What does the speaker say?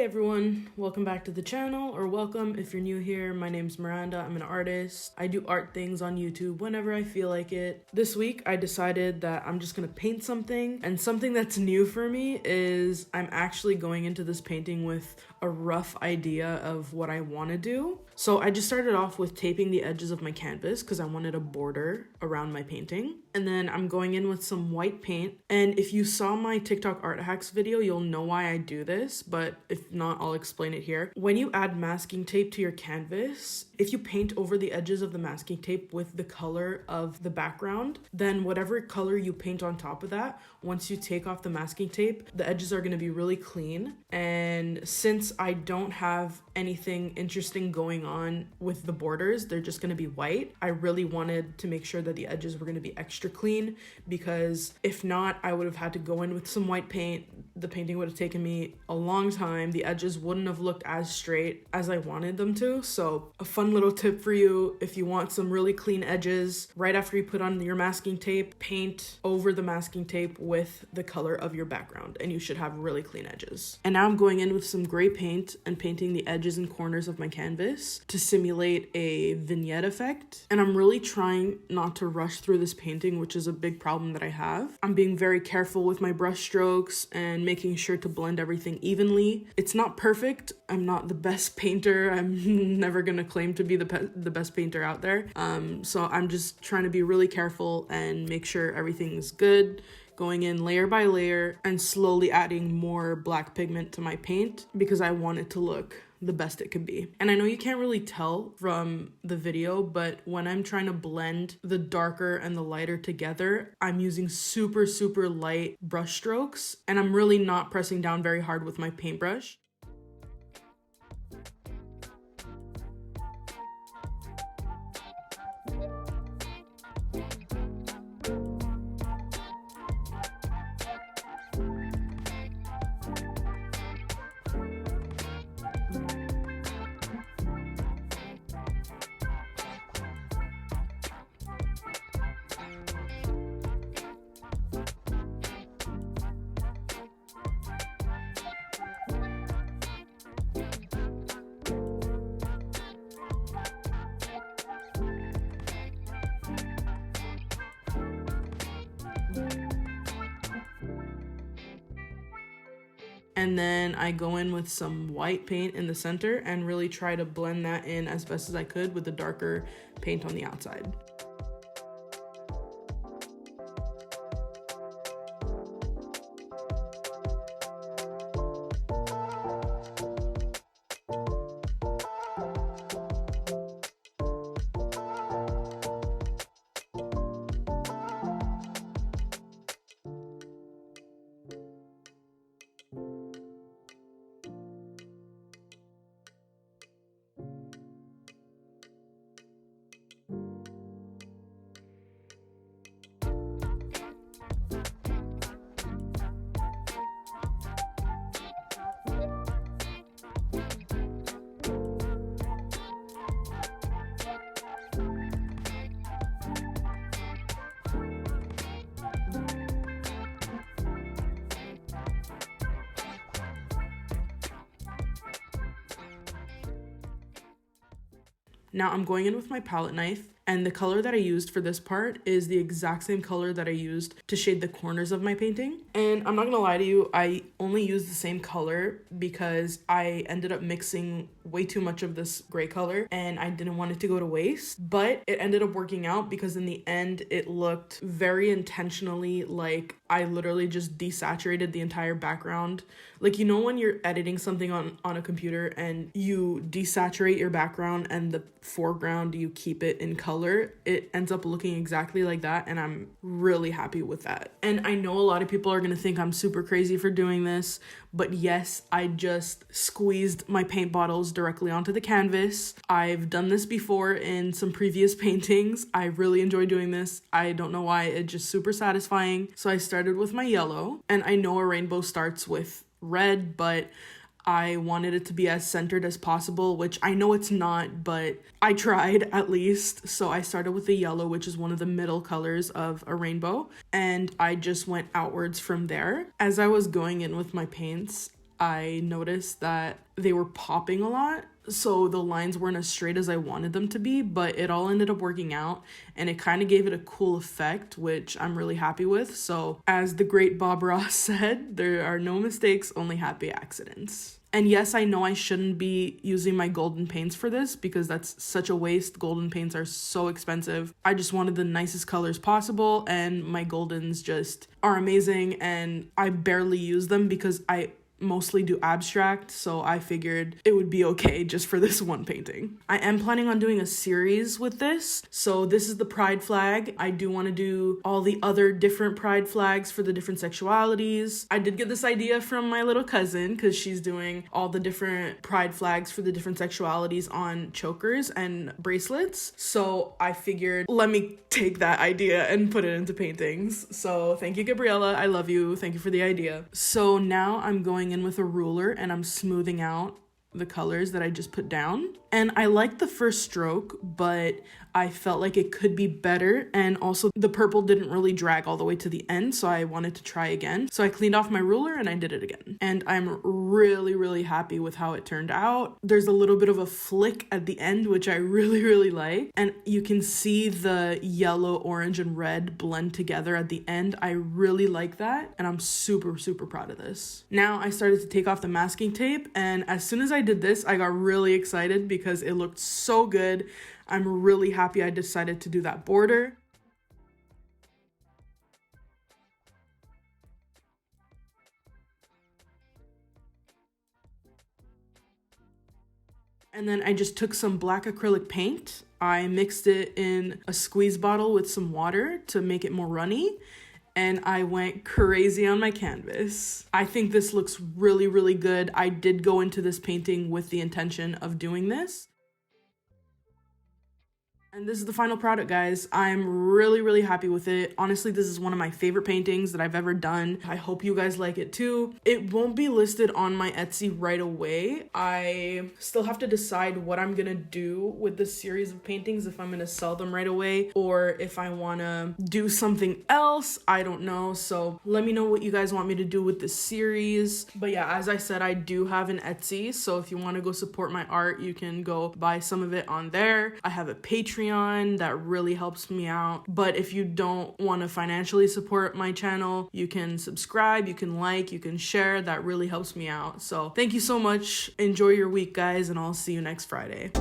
Hey everyone, welcome back to the channel, or welcome if you're new here. My name's Miranda, I'm an artist. I do art things on YouTube whenever I feel like it. This week I decided that I'm just gonna paint something, and something that's new for me is I'm actually going into this painting with a rough idea of what I want to do. So I just started off with taping the edges of my canvas because I wanted a border around my painting. And then I'm going in with some white paint. And if you saw my TikTok art hacks video, you'll know why I do this, but if not, I'll explain it here. When you add masking tape to your canvas, if you paint over the edges of the masking tape with the color of the background, then whatever color you paint on top of that, once you take off the masking tape, the edges are going to be really clean. And since I don't have anything interesting going on with the borders, they're just going to be white, I really wanted to make sure that the edges were going to be extra clean, because if not, I would have had to go in with some white paint. The painting would have taken me a long time. The edges wouldn't have looked as straight as I wanted them to. So a fun little tip for you: if you want some really clean edges, right after you put on your masking tape, paint over the masking tape with the color of your background, and you should have really clean edges. And now I'm going in with some gray paint and painting the edges and corners of my canvas to simulate a vignette effect. And I'm really trying not to rush through this painting, which is a big problem that I have. I'm being very careful with my brush strokes and making sure to blend everything evenly. It's not perfect. I'm not the best painter. I'm never gonna claim to be the best painter out there. So I'm just trying to be really careful and make sure everything's good, going in layer by layer and slowly adding more black pigment to my paint because I want it to look the best it could be. And I know you can't really tell from the video, but when I'm trying to blend the darker and the lighter together, I'm using super light brush strokes, and I'm really not pressing down very hard with my paintbrush. And then I go in with some white paint in the center and really try to blend that in as best as I could with the darker paint on the outside. Now I'm going in with my palette knife, and the color that I used for this part is the exact same color that I used to shade the corners of my painting. And I'm not gonna lie to you, I only used the same color because I ended up mixing way too much of this gray color and I didn't want it to go to waste. But it ended up working out because in the end it looked very intentionally like I literally just desaturated the entire background. Like, you know when you're editing something on a computer and you desaturate your background and the foreground you keep it in color, it ends up looking exactly like that, and I'm really happy with that. And I know a lot of people are gonna think I'm super crazy for doing this, but yes, I just squeezed my paint bottles directly onto the canvas. I've done this before in some previous paintings. I really enjoy doing this. I don't know why, it's just super satisfying. So I started with my yellow, and I know a rainbow starts with red, but I wanted it to be as centered as possible, which I know it's not, but I tried at least. So I started with the yellow, which is one of the middle colors of a rainbow, and I just went outwards from there. As I was going in with my paints, I noticed that they were popping a lot. So the lines weren't as straight as I wanted them to be, but it all ended up working out and it kind of gave it a cool effect, which I'm really happy with. So as the great Bob Ross said, there are no mistakes, only happy accidents. And yes, I know I shouldn't be using my golden paints for this because that's such a waste. Golden paints are so expensive. I just wanted the nicest colors possible, and my goldens just are amazing, and I barely use them because I mostly do abstract, so I figured it would be okay just for this one painting. I am planning on doing a series with this. So this is the pride flag. I do want to do all the other different pride flags for the different sexualities. I did get this idea from my little cousin because she's doing all the different pride flags for the different sexualities on chokers and bracelets. So I figured, let me take that idea and put it into paintings. So thank you, Gabriella. I love you. Thank you for the idea. So now I'm going in with a ruler and I'm smoothing out the colors that I just put down. And I liked the first stroke, but I felt like it could be better. And also the purple didn't really drag all the way to the end, so I wanted to try again. So I cleaned off my ruler and I did it again. And I'm really, really happy with how it turned out. There's a little bit of a flick at the end, which I really, really like. And you can see the yellow, orange, and red blend together at the end. I really like that. And I'm super, super proud of this. Now I started to take off the masking tape. And as soon as I did this, I got really excited because it looked so good. I'm really happy I decided to do that border. And then I just took some black acrylic paint. I mixed it in a squeeze bottle with some water to make it more runny. And I went crazy on my canvas. I think this looks really, really good. I did go into this painting with the intention of doing this. And this is the final product, guys. I'm really, really happy with it. Honestly, this is one of my favorite paintings that I've ever done. I hope you guys like it too. It won't be listed on my Etsy right away. I still have to decide what I'm gonna do with this series of paintings, if I'm gonna sell them right away or if I wanna do something else. I don't know. So let me know what you guys want me to do with this series. But yeah, as I said, I do have an Etsy. So if you wanna go support my art, you can go buy some of it on there. I have a Patreon that really helps me out. But if you don't want to financially support my channel, you can subscribe, you can like, you can share. That really helps me out. So thank you so much. Enjoy your week, guys, and I'll see you next Friday.